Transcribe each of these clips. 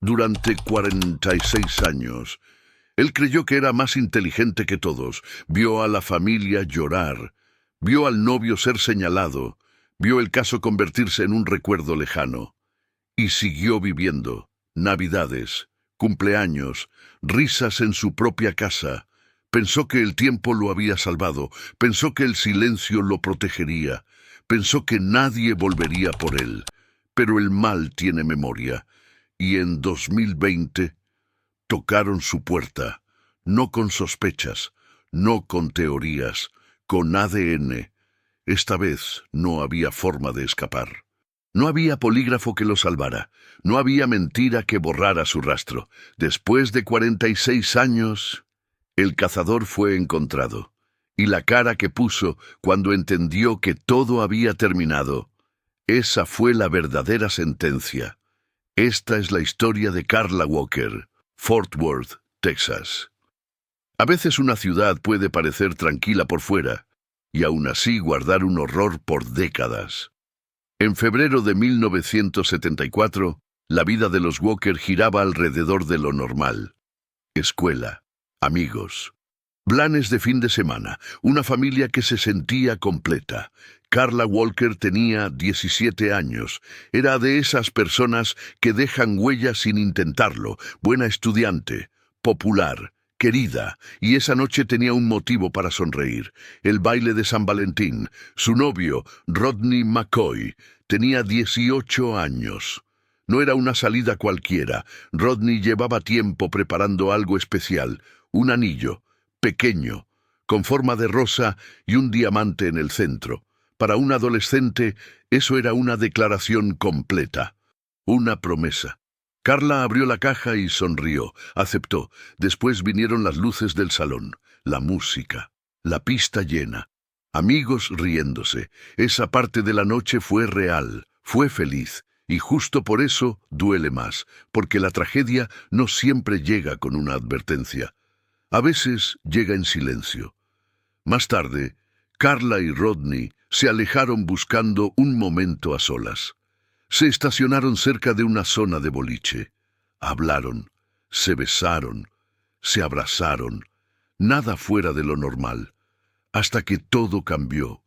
Durante 46 años, él creyó que era más inteligente que todos. Vio a la familia llorar, vio al novio ser señalado, vio el caso convertirse en un recuerdo lejano. Y siguió viviendo. Navidades, cumpleaños, risas en su propia casa. Pensó que el tiempo lo había salvado, pensó que el silencio lo protegería, pensó que nadie volvería por él. Pero el mal tiene memoria, y en 2020 tocaron su puerta, no con sospechas, no con teorías, con ADN. Esta vez no había forma de escapar. No había polígrafo que lo salvara, no había mentira que borrara su rastro. Después de 46 años, el cazador fue encontrado, y la cara que puso cuando entendió que todo había terminado, esa fue la verdadera sentencia. Esta es la historia de Karla Walker, Fort Worth, Texas. A veces una ciudad puede parecer tranquila por fuera, y aún así guardar un horror por décadas. En febrero de 1974, la vida de los Walker giraba alrededor de lo normal. Escuela, amigos, planes de fin de semana, una familia que se sentía completa. Karla Walker tenía 17 años. Era de esas personas que dejan huellas sin intentarlo. Buena estudiante, popular, querida, y esa noche tenía un motivo para sonreír. El baile de San Valentín. Su novio, Rodney McCoy, tenía 18 años. No era una salida cualquiera. Rodney llevaba tiempo preparando algo especial, un anillo, pequeño, con forma de rosa y un diamante en el centro. Para un adolescente, eso era una declaración completa, una promesa. Karla abrió la caja y sonrió, aceptó. Después vinieron las luces del salón, la música, la pista llena, amigos riéndose. Esa parte de la noche fue real, fue feliz, y justo por eso duele más, porque la tragedia no siempre llega con una advertencia. A veces llega en silencio. Más tarde, Karla y Rodney se alejaron buscando un momento a solas. Se estacionaron cerca de una zona de boliche. Hablaron, se besaron, se abrazaron. Nada fuera de lo normal. Hasta que todo cambió.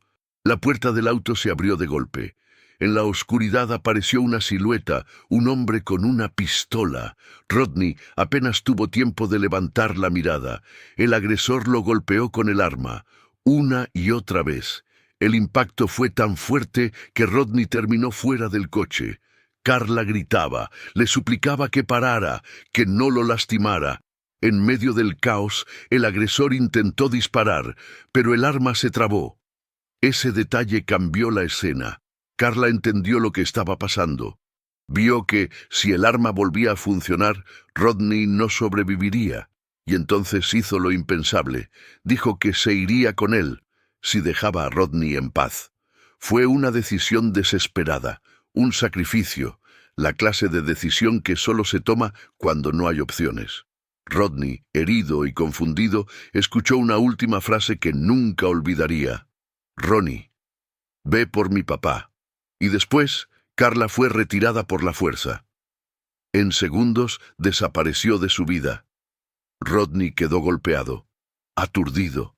La puerta del auto se abrió de golpe. En la oscuridad apareció una silueta, un hombre con una pistola. Rodney apenas tuvo tiempo de levantar la mirada. El agresor lo golpeó con el arma, una y otra vez. El impacto fue tan fuerte que Rodney terminó fuera del coche. Karla gritaba, le suplicaba que parara, que no lo lastimara. En medio del caos, el agresor intentó disparar, pero el arma se trabó. Ese detalle cambió la escena. Karla entendió lo que estaba pasando. Vio que, si el arma volvía a funcionar, Rodney no sobreviviría. Y entonces hizo lo impensable. Dijo que se iría con él, si dejaba a Rodney en paz. Fue una decisión desesperada, un sacrificio, la clase de decisión que solo se toma cuando no hay opciones. Rodney, herido y confundido, escuchó una última frase que nunca olvidaría. «Ronnie, ve por mi papá». Y después, Karla fue retirada por la fuerza. En segundos desapareció de su vida. Rodney quedó golpeado, aturdido,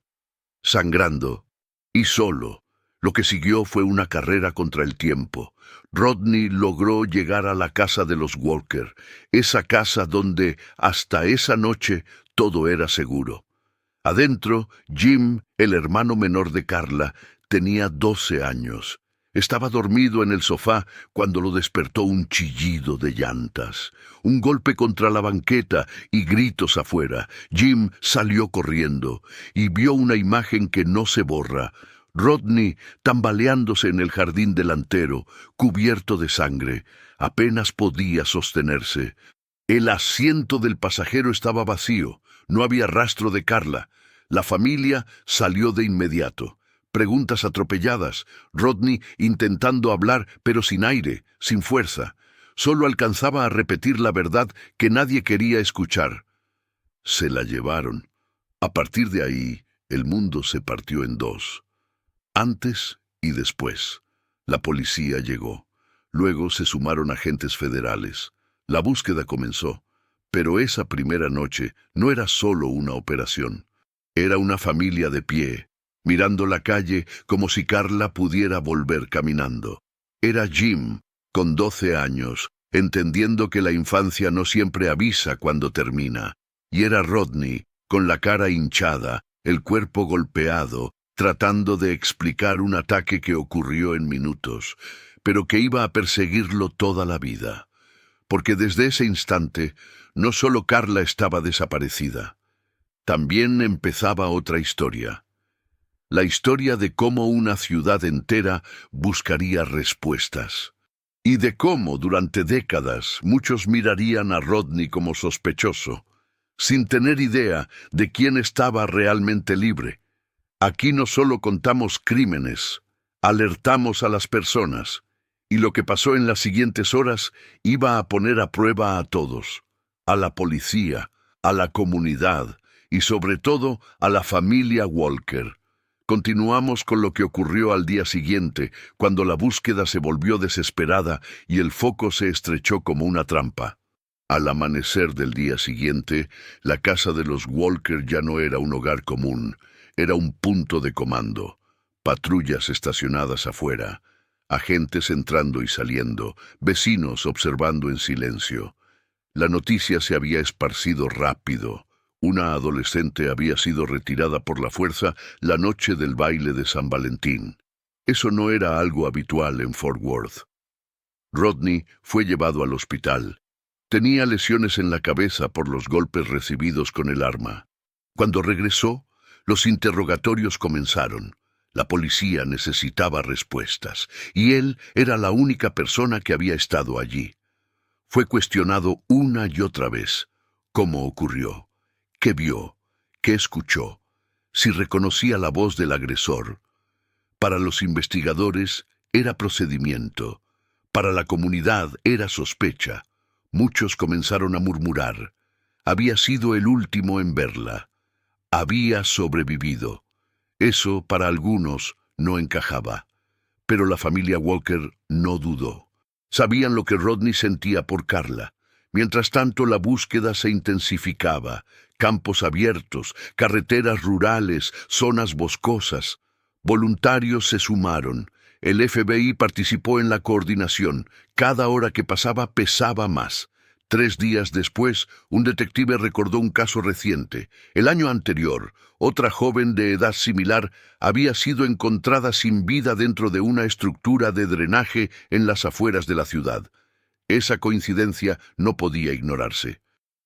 sangrando y solo. Lo que siguió fue una carrera contra el tiempo. Rodney logró llegar a la casa de los Walker, esa casa donde, hasta esa noche, todo era seguro. Adentro, Jim, el hermano menor de Karla, tenía 12 años. Estaba dormido en el sofá cuando lo despertó un chillido de llantas, un golpe contra la banqueta y gritos afuera. Jim salió corriendo y vio una imagen que no se borra. Rodney tambaleándose en el jardín delantero, cubierto de sangre. Apenas podía sostenerse. El asiento del pasajero estaba vacío. No había rastro de Karla. La familia salió de inmediato. Preguntas atropelladas. Rodney intentando hablar, pero sin aire, sin fuerza. Solo alcanzaba a repetir la verdad que nadie quería escuchar. Se la llevaron. A partir de ahí, el mundo se partió en dos. Antes y después. La policía llegó. Luego se sumaron agentes federales. La búsqueda comenzó, pero esa primera noche no era solo una operación. Era una familia de pie, mirando la calle como si Carla pudiera volver caminando. Era Jim, con 12 años, entendiendo que la infancia no siempre avisa cuando termina. Y era Rodney, con la cara hinchada, el cuerpo golpeado, tratando de explicar un ataque que ocurrió en minutos, pero que iba a perseguirlo toda la vida. Porque desde ese instante, no solo Carla estaba desaparecida, también empezaba otra historia. La historia de cómo una ciudad entera buscaría respuestas. Y de cómo, durante décadas, muchos mirarían a Rodney como sospechoso, sin tener idea de quién estaba realmente libre. Aquí no solo contamos crímenes, alertamos a las personas, y lo que pasó en las siguientes horas iba a poner a prueba a todos, a la policía, a la comunidad y sobre todo a la familia Walker. Continuamos con lo que ocurrió al día siguiente, cuando la búsqueda se volvió desesperada y el foco se estrechó como una trampa. Al amanecer del día siguiente, la casa de los Walker ya no era un hogar común, era un punto de comando. Patrullas estacionadas afuera, agentes entrando y saliendo, vecinos observando en silencio. La noticia se había esparcido rápido. Una adolescente había sido retirada por la fuerza la noche del baile de San Valentín. Eso no era algo habitual en Fort Worth. Rodney fue llevado al hospital. Tenía lesiones en la cabeza por los golpes recibidos con el arma. Cuando regresó, los interrogatorios comenzaron. La policía necesitaba respuestas, y él era la única persona que había estado allí. Fue cuestionado una y otra vez. ¿Cómo ocurrió? ¿Qué vio? ¿Qué escuchó? Si reconocía la voz del agresor. Para los investigadores era procedimiento. Para la comunidad era sospecha. Muchos comenzaron a murmurar. Había sido el último en verla. Había sobrevivido. Eso, para algunos, no encajaba. Pero la familia Walker no dudó. Sabían lo que Rodney sentía por Carla. Mientras tanto, la búsqueda se intensificaba. Campos abiertos, carreteras rurales, zonas boscosas. Voluntarios se sumaron. El FBI participó en la coordinación. Cada hora que pasaba pesaba más. 3 días después, un detective recordó un caso reciente. El año anterior, otra joven de edad similar había sido encontrada sin vida dentro de una estructura de drenaje en las afueras de la ciudad. Esa coincidencia no podía ignorarse.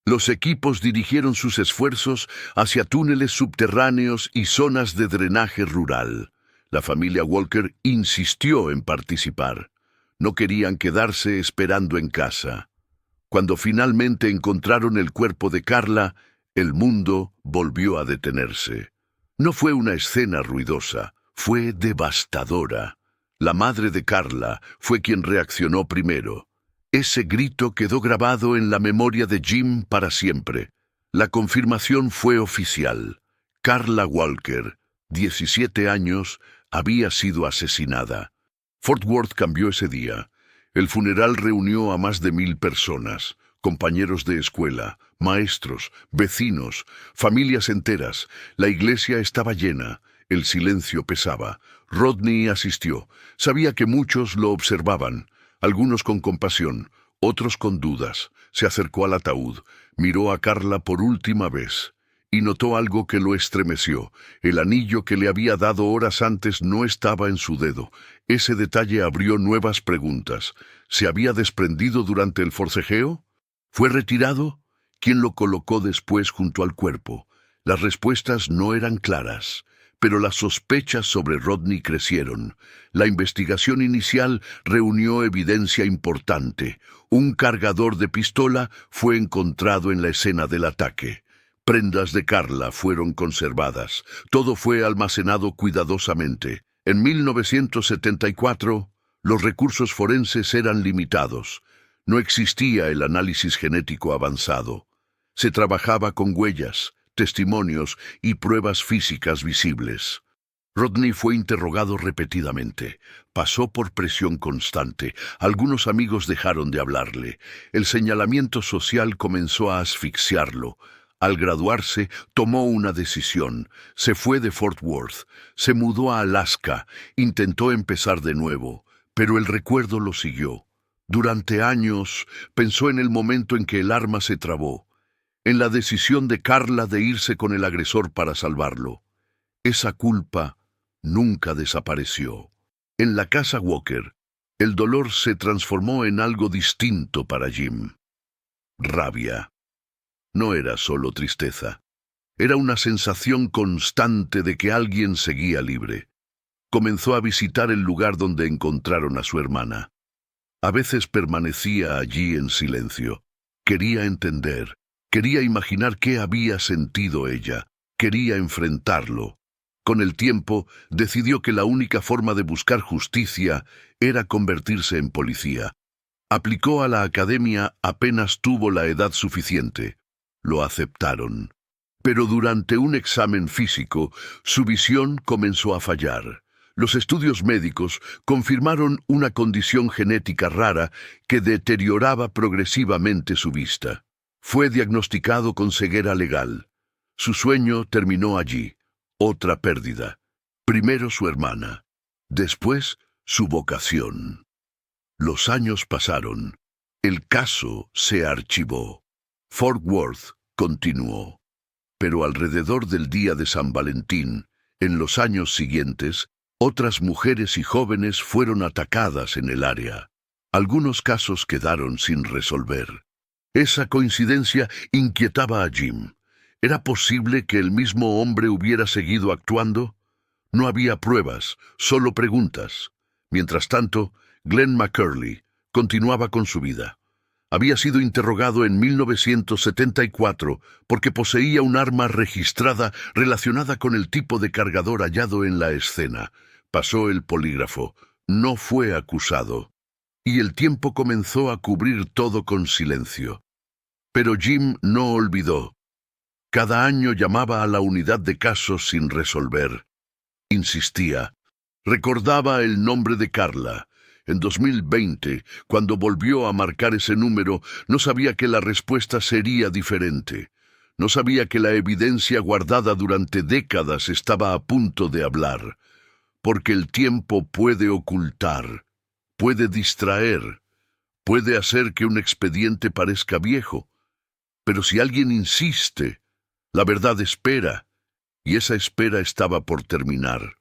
Los equipos dirigieron sus esfuerzos hacia túneles subterráneos y zonas de drenaje rural. La familia Walker insistió en participar. No querían quedarse esperando en casa. Cuando finalmente encontraron el cuerpo de Carla, el mundo volvió a detenerse. No fue una escena ruidosa, fue devastadora. La madre de Carla fue quien reaccionó primero. Ese grito quedó grabado en la memoria de Jim para siempre. La confirmación fue oficial. Carla Walker, 17 años, había sido asesinada. Fort Worth cambió ese día. El funeral reunió a más de 1000 personas, compañeros de escuela, maestros, vecinos, familias enteras. La iglesia estaba llena, el silencio pesaba. Rodney asistió. Sabía que muchos lo observaban, algunos con compasión, otros con dudas. Se acercó al ataúd, miró a Carla por última vez y notó algo que lo estremeció. El anillo que le había dado horas antes no estaba en su dedo. Ese detalle abrió nuevas preguntas. ¿Se había desprendido durante el forcejeo? ¿Fue retirado? ¿Quién lo colocó después junto al cuerpo? Las respuestas no eran claras, pero las sospechas sobre Rodney crecieron. La investigación inicial reunió evidencia importante. Un cargador de pistola fue encontrado en la escena del ataque. Prendas de Carla fueron conservadas. Todo fue almacenado cuidadosamente. En 1974, los recursos forenses eran limitados. No existía el análisis genético avanzado. Se trabajaba con huellas, testimonios y pruebas físicas visibles. Rodney fue interrogado repetidamente. Pasó por presión constante. Algunos amigos dejaron de hablarle. El señalamiento social comenzó a asfixiarlo. Al graduarse, tomó una decisión. Se fue de Fort Worth. Se mudó a Alaska. Intentó empezar de nuevo. Pero el recuerdo lo siguió. Durante años pensó en el momento en que el arma se trabó, en la decisión de Carla de irse con el agresor para salvarlo. Esa culpa nunca desapareció. En la casa Walker, el dolor se transformó en algo distinto para Jim. Rabia. No era solo tristeza. Era una sensación constante de que alguien seguía libre. Comenzó a visitar el lugar donde encontraron a su hermana. A veces permanecía allí en silencio. Quería entender. Quería imaginar qué había sentido ella. Quería enfrentarlo. Con el tiempo, decidió que la única forma de buscar justicia era convertirse en policía. Aplicó a la academia apenas tuvo la edad suficiente. Lo aceptaron. Pero durante un examen físico, su visión comenzó a fallar. Los estudios médicos confirmaron una condición genética rara que deterioraba progresivamente su vista. Fue diagnosticado con ceguera legal. Su sueño terminó allí. Otra pérdida. Primero su hermana. Después su vocación. Los años pasaron. El caso se archivó. Fort Worth continuó. Pero alrededor del día de San Valentín, en los años siguientes, otras mujeres y jóvenes fueron atacadas en el área. Algunos casos quedaron sin resolver. Esa coincidencia inquietaba a Jim. ¿Era posible que el mismo hombre hubiera seguido actuando? No había pruebas, solo preguntas. Mientras tanto, Glenn McCurley continuaba con su vida. Había sido interrogado en 1974 porque poseía un arma registrada relacionada con el tipo de cargador hallado en la escena. Pasó el polígrafo. No fue acusado. Y el tiempo comenzó a cubrir todo con silencio. Pero Jim no olvidó. Cada año llamaba a la unidad de casos sin resolver. Insistía. Recordaba el nombre de Carla. En 2020, cuando volvió a marcar ese número, no sabía que la respuesta sería diferente. No sabía que la evidencia guardada durante décadas estaba a punto de hablar. Porque el tiempo puede ocultar, puede distraer, puede hacer que un expediente parezca viejo. Pero si alguien insiste, la verdad espera, y esa espera estaba por terminar.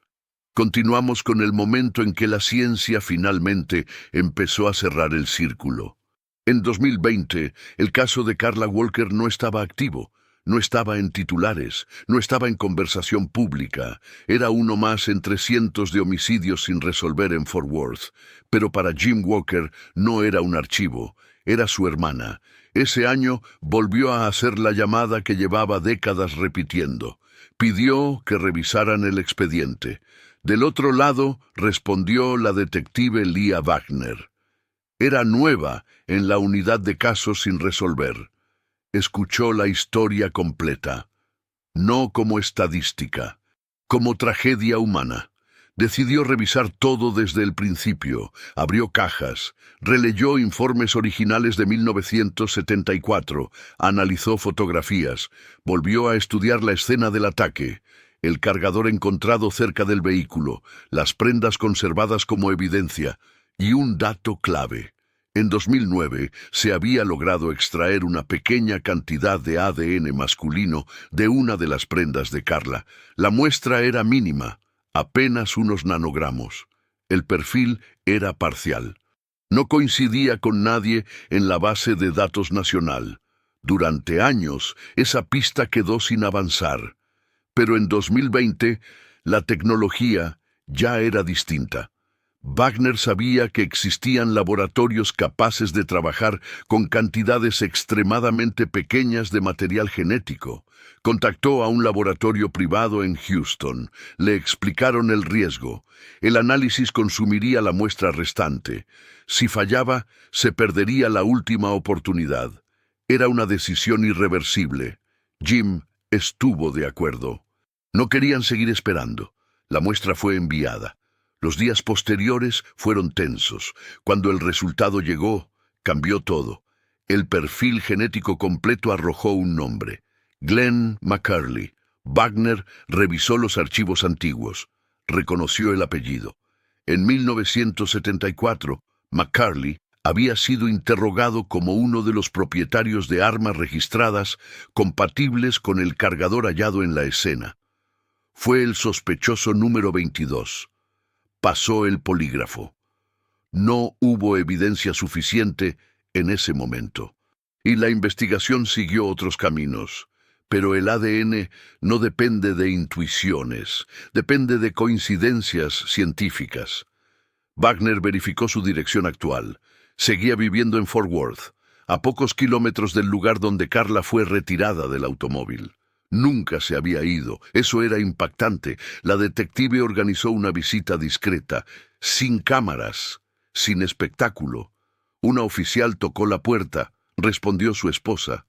Continuamos con el momento en que la ciencia finalmente empezó a cerrar el círculo. En 2020, el caso de Carla Walker no estaba activo, no estaba en titulares, no estaba en conversación pública. Era uno más entre cientos de homicidios sin resolver en Fort Worth. Pero para Jim Walker no era un archivo, era su hermana. Ese año volvió a hacer la llamada que llevaba décadas repitiendo. Pidió que revisaran el expediente. Del otro lado respondió la detective Leah Wagner. Era nueva en la unidad de casos sin resolver. Escuchó la historia completa, no como estadística, como tragedia humana. Decidió revisar todo desde el principio, abrió cajas, releyó informes originales de 1974, analizó fotografías, volvió a estudiar la escena del ataque, el cargador encontrado cerca del vehículo, las prendas conservadas como evidencia, y un dato clave. En 2009 se había logrado extraer una pequeña cantidad de ADN masculino de una de las prendas de Carla. La muestra era mínima, apenas unos nanogramos. El perfil era parcial. No coincidía con nadie en la base de datos nacional. Durante años, esa pista quedó sin avanzar. Pero en 2020, la tecnología ya era distinta. Wagner sabía que existían laboratorios capaces de trabajar con cantidades extremadamente pequeñas de material genético. Contactó a un laboratorio privado en Houston. Le explicaron el riesgo. El análisis consumiría la muestra restante. Si fallaba, se perdería la última oportunidad. Era una decisión irreversible. Jim estuvo de acuerdo. No querían seguir esperando. La muestra fue enviada. Los días posteriores fueron tensos. Cuando el resultado llegó, cambió todo. El perfil genético completo arrojó un nombre: Glenn McCurley. Wagner revisó los archivos antiguos. Reconoció el apellido. En 1974, McCurley había sido interrogado como uno de los propietarios de armas registradas compatibles con el cargador hallado en la escena. Fue el sospechoso número 22. Pasó el polígrafo. No hubo evidencia suficiente en ese momento, y la investigación siguió otros caminos. Pero el ADN no depende de intuiciones, depende de coincidencias científicas. Wagner verificó su dirección actual. Seguía viviendo en Fort Worth, a pocos kilómetros del lugar donde Carla fue retirada del automóvil. Nunca se había ido. Eso era impactante. La detective organizó una visita discreta, sin cámaras, sin espectáculo. Una oficial tocó la puerta. Respondió su esposa.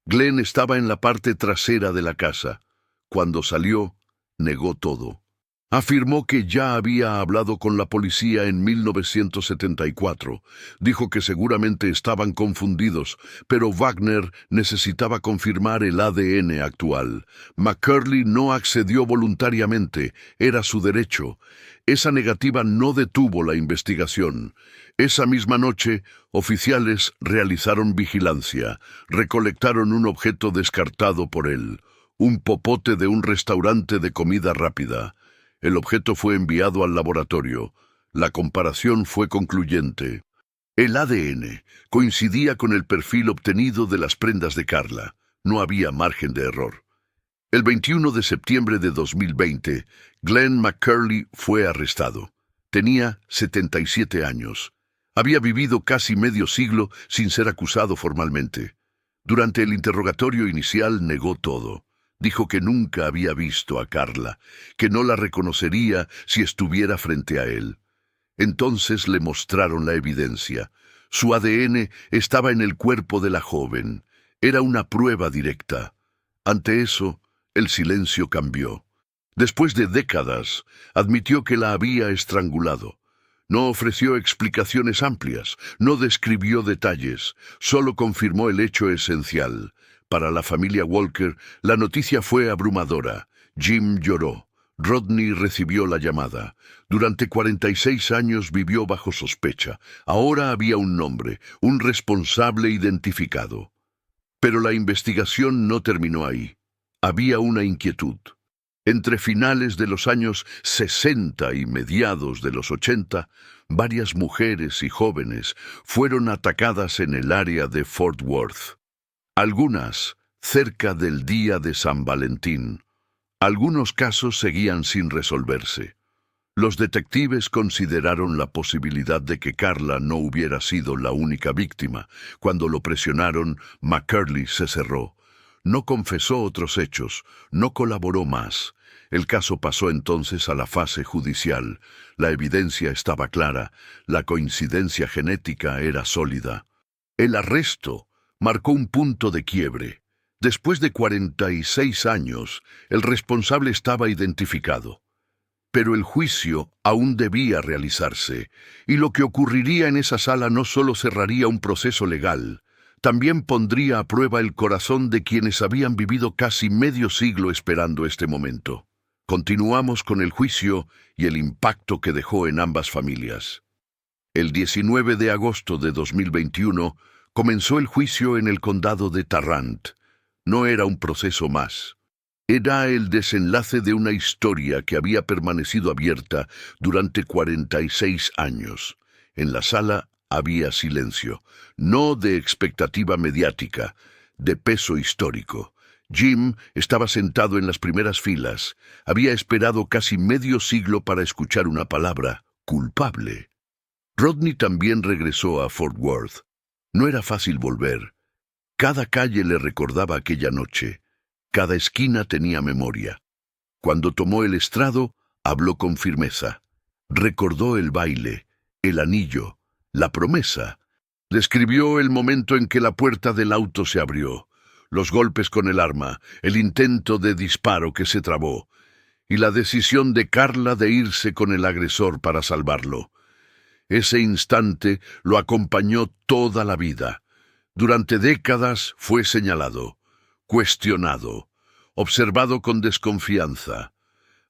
Glenn estaba en la parte trasera de la casa. Cuando salió, negó todo. Afirmó que ya había hablado con la policía en 1974. Dijo que seguramente estaban confundidos, pero Wagner necesitaba confirmar el ADN actual. McCurley no accedió voluntariamente. Era su derecho. Esa negativa no detuvo la investigación. Esa misma noche, oficiales realizaron vigilancia. Recolectaron un objeto descartado por él, un popote de un restaurante de comida rápida. El objeto fue enviado al laboratorio. La comparación fue concluyente. El ADN coincidía con el perfil obtenido de las prendas de Carla. No había margen de error. El 21 de septiembre de 2020, Glenn McCurley fue arrestado. Tenía 77 años. Había vivido casi medio siglo sin ser acusado formalmente. Durante el interrogatorio inicial negó todo. Dijo que nunca había visto a Carla, que no la reconocería si estuviera frente a él. Entonces le mostraron la evidencia. Su ADN estaba en el cuerpo de la joven. Era una prueba directa. Ante eso, el silencio cambió. Después de décadas, admitió que la había estrangulado. No ofreció explicaciones amplias, no describió detalles, solo confirmó el hecho esencial. Para la familia Walker, la noticia fue abrumadora. Jim lloró. Rodney recibió la llamada. Durante 46 años vivió bajo sospecha. Ahora había un nombre, un responsable identificado. Pero la investigación no terminó ahí. Había una inquietud. Entre finales de los años 60 y mediados de los 80, varias mujeres y jóvenes fueron atacadas en el área de Fort Worth. Algunas cerca del día de San Valentín. Algunos casos seguían sin resolverse. Los detectives consideraron la posibilidad de que Carla no hubiera sido la única víctima. Cuando lo presionaron, McCurley se cerró. No confesó otros hechos, no colaboró más. El caso pasó entonces a la fase judicial. La evidencia estaba clara, la coincidencia genética era sólida. El arresto marcó un punto de quiebre. Después de 46 años, el responsable estaba identificado. Pero el juicio aún debía realizarse, y lo que ocurriría en esa sala no solo cerraría un proceso legal, también pondría a prueba el corazón de quienes habían vivido casi medio siglo esperando este momento. Continuamos con el juicio y el impacto que dejó en ambas familias. El 19 de agosto de 2021 comenzó el juicio en el condado de Tarrant. No era un proceso más. Era el desenlace de una historia que había permanecido abierta durante 46 años. En la sala había silencio, no de expectativa mediática, de peso histórico. Jim estaba sentado en las primeras filas. Había esperado casi medio siglo para escuchar una palabra: culpable. Rodney también regresó a Fort Worth. No era fácil volver. Cada calle le recordaba aquella noche. Cada esquina tenía memoria. Cuando tomó el estrado, habló con firmeza. Recordó el baile, el anillo, la promesa. Describió el momento en que la puerta del auto se abrió, los golpes con el arma, el intento de disparo que se trabó. y la decisión de Carla de irse con el agresor para salvarlo. Ese instante lo acompañó toda la vida. Durante décadas fue señalado, cuestionado, observado con desconfianza.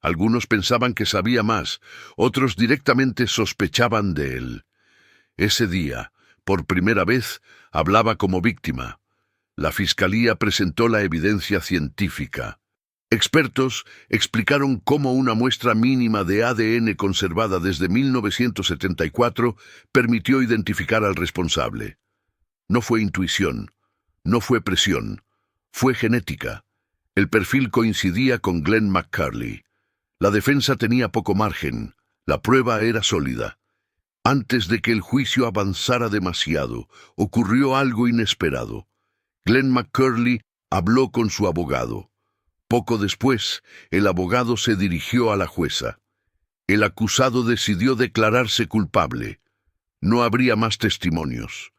Algunos pensaban que sabía más, otros directamente sospechaban de él. Ese día, por primera vez, hablaba como víctima. La fiscalía presentó la evidencia científica. Expertos explicaron cómo una muestra mínima de ADN conservada desde 1974 permitió identificar al responsable. No fue intuición, no fue presión, fue genética. El perfil coincidía con Glenn McCurley. La defensa tenía poco margen, la prueba era sólida. Antes de que el juicio avanzara demasiado, ocurrió algo inesperado. Glenn McCurley habló con su abogado. Poco después, el abogado se dirigió a la jueza. El acusado decidió declararse culpable. No habría más testimonios.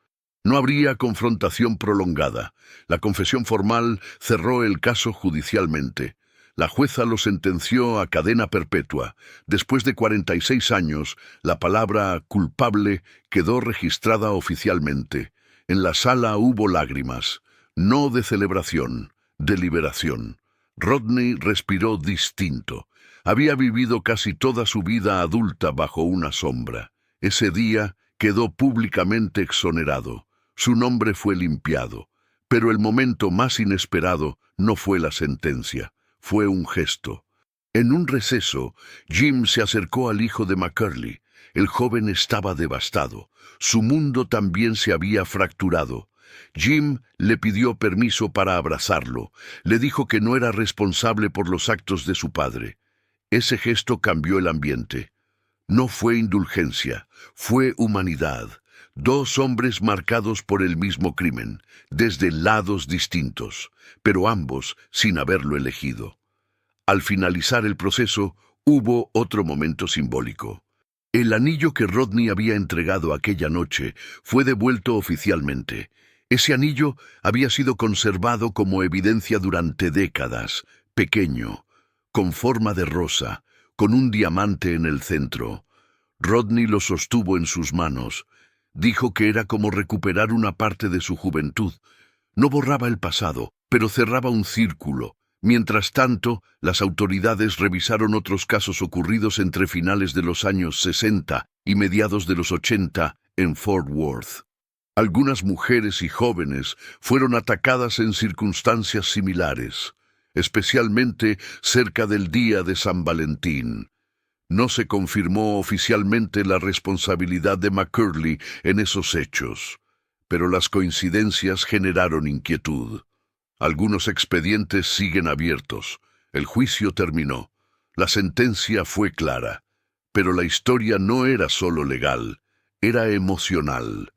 No habría confrontación prolongada. La confesión formal cerró el caso judicialmente. La jueza lo sentenció a cadena perpetua. Después de 46 años, la palabra culpable quedó registrada oficialmente. En la sala hubo lágrimas, no de celebración, de liberación. Rodney respiró distinto. Había vivido casi toda su vida adulta bajo una sombra. Ese día quedó públicamente exonerado. Su nombre fue limpiado. Pero el momento más inesperado no fue la sentencia, fue un gesto. En un receso, Jim se acercó al hijo de McCurley. El joven estaba devastado. Su mundo también se había fracturado. Jim le pidió permiso para abrazarlo. Le dijo que no era responsable por los actos de su padre. Ese gesto cambió el ambiente. No fue indulgencia, fue humanidad. Dos hombres marcados por el mismo crimen, desde lados distintos, pero ambos sin haberlo elegido. Al finalizar el proceso, hubo otro momento simbólico. El anillo que Rodney había entregado aquella noche fue devuelto oficialmente. Ese anillo había sido conservado como evidencia durante décadas, pequeño, con forma de rosa, con un diamante en el centro. Rodney lo sostuvo en sus manos. Dijo que era como recuperar una parte de su juventud. No borraba el pasado, pero cerraba un círculo. Mientras tanto, las autoridades revisaron otros casos ocurridos entre finales de los años 60 y mediados de los 80 en Fort Worth. Algunas mujeres y jóvenes fueron atacadas en circunstancias similares, especialmente cerca del día de San Valentín. No se confirmó oficialmente la responsabilidad de McCurley en esos hechos, pero las coincidencias generaron inquietud. Algunos expedientes siguen abiertos. El juicio terminó. La sentencia fue clara. Pero la historia no era solo legal, era emocional.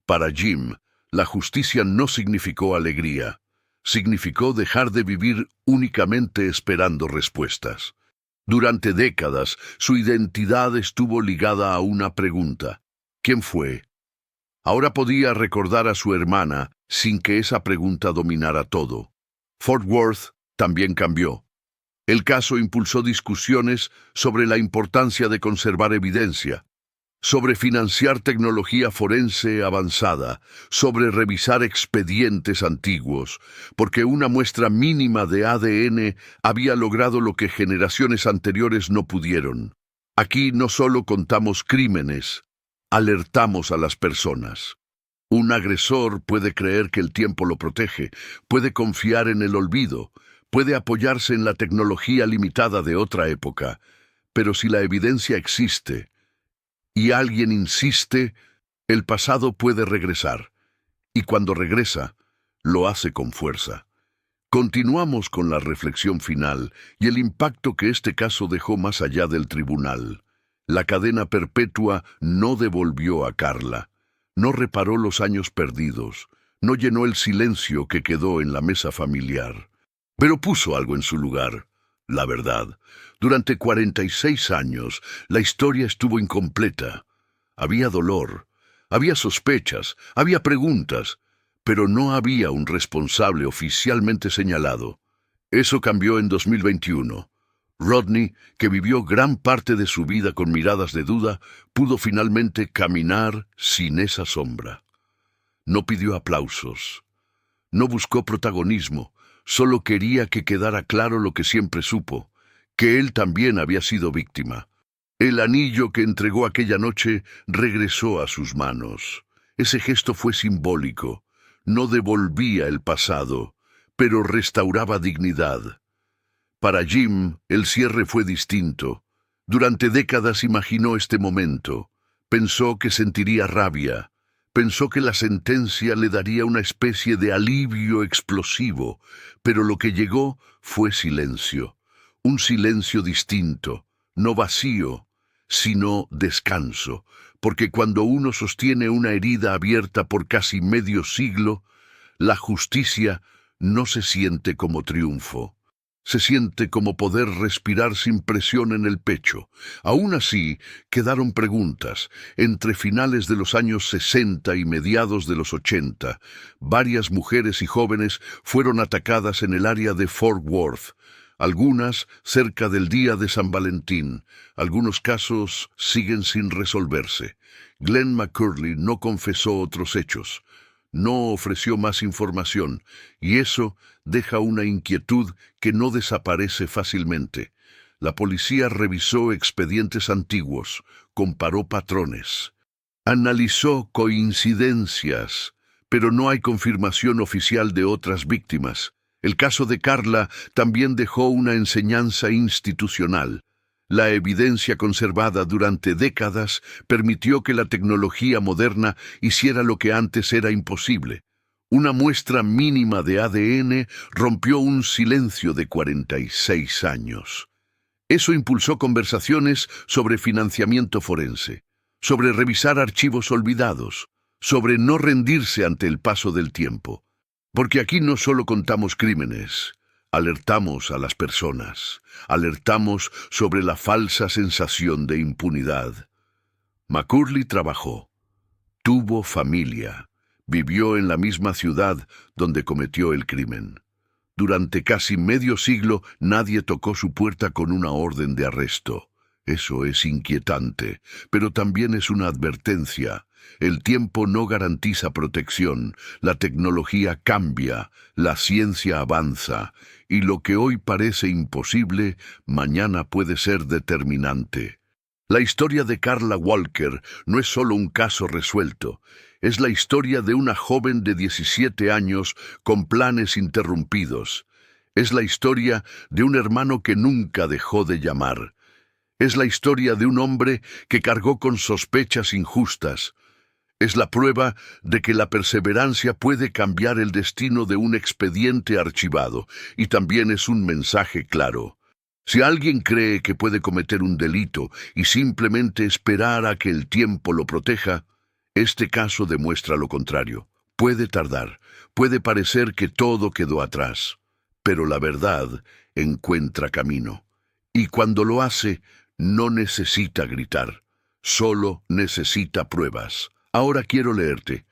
Para Jim, la justicia no significó alegría. Significó dejar de vivir únicamente esperando respuestas. Durante décadas, su identidad estuvo ligada a una pregunta. ¿Quién fue? Ahora podía recordar a su hermana sin que esa pregunta dominara todo. Fort Worth también cambió. El caso impulsó discusiones sobre la importancia de conservar evidencia, sobre financiar tecnología forense avanzada, sobre revisar expedientes antiguos, porque una muestra mínima de ADN había logrado lo que generaciones anteriores no pudieron. Aquí no solo contamos crímenes, alertamos a las personas. Un agresor puede creer que el tiempo lo protege, puede confiar en el olvido, puede apoyarse en la tecnología limitada de otra época, pero si la evidencia existe y alguien insiste, el pasado puede regresar, y cuando regresa, lo hace con fuerza. Continuamos con la reflexión final y el impacto que este caso dejó más allá del tribunal. La cadena perpetua no devolvió a Carla, no reparó los años perdidos, no llenó el silencio que quedó en la mesa familiar, pero puso algo en su lugar. La verdad, durante 46 años, la historia estuvo incompleta. Había dolor, había sospechas, había preguntas, pero no había un responsable oficialmente señalado. Eso cambió en 2021. Rodney, que vivió gran parte de su vida con miradas de duda, pudo finalmente caminar sin esa sombra. No pidió aplausos, no buscó protagonismo, solo quería que quedara claro lo que siempre supo, que él también había sido víctima. El anillo que entregó aquella noche regresó a sus manos. Ese gesto fue simbólico. No devolvía el pasado, pero restauraba dignidad. Para Jim, el cierre fue distinto. Durante décadas imaginó este momento. Pensó que sentiría rabia. Pensó que la sentencia le daría una especie de alivio explosivo, pero lo que llegó fue silencio. Un silencio distinto, no vacío, sino descanso, porque cuando uno sostiene una herida abierta por casi medio siglo, la justicia no se siente como triunfo. Se siente como poder respirar sin presión en el pecho. Aún así, quedaron preguntas. Entre finales de los años 60 y mediados de los 80, varias mujeres y jóvenes fueron atacadas en el área de Fort Worth. Algunas cerca del día de San Valentín. Algunos casos siguen sin resolverse. Glenn McCurley no confesó otros hechos. No ofreció más información, y eso deja una inquietud que no desaparece fácilmente. La policía revisó expedientes antiguos, comparó patrones, analizó coincidencias, pero no hay confirmación oficial de otras víctimas. El caso de Karla también dejó una enseñanza institucional. La evidencia conservada durante décadas permitió que la tecnología moderna hiciera lo que antes era imposible. Una muestra mínima de ADN rompió un silencio de 46 años. Eso impulsó conversaciones sobre financiamiento forense, sobre revisar archivos olvidados, sobre no rendirse ante el paso del tiempo. Porque aquí no solo contamos crímenes, alertamos a las personas, alertamos sobre la falsa sensación de impunidad. McCurley trabajó, tuvo familia, vivió en la misma ciudad donde cometió el crimen. Durante casi medio siglo nadie tocó su puerta con una orden de arresto. Eso es inquietante, pero también es una advertencia. El tiempo no garantiza protección, la tecnología cambia, la ciencia avanza, y lo que hoy parece imposible, mañana puede ser determinante. La historia de Karla Walker no es solo un caso resuelto, es la historia de una joven de 17 años con planes interrumpidos. Es la historia de un hermano que nunca dejó de llamar. Es la historia de un hombre que cargó con sospechas injustas. Es la prueba de que la perseverancia puede cambiar el destino de un expediente archivado, y también es un mensaje claro. Si alguien cree que puede cometer un delito y simplemente esperar a que el tiempo lo proteja, este caso demuestra lo contrario. Puede tardar, puede parecer que todo quedó atrás, pero la verdad encuentra camino. Y cuando lo hace, no necesita gritar, solo necesita pruebas. Ahora quiero leerte.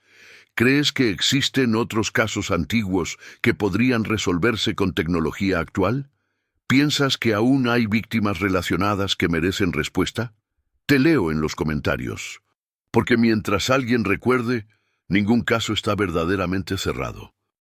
¿Crees que existen otros casos antiguos que podrían resolverse con tecnología actual? ¿Piensas que aún hay víctimas relacionadas que merecen respuesta? Te leo en los comentarios. Porque mientras alguien recuerde, ningún caso está verdaderamente cerrado.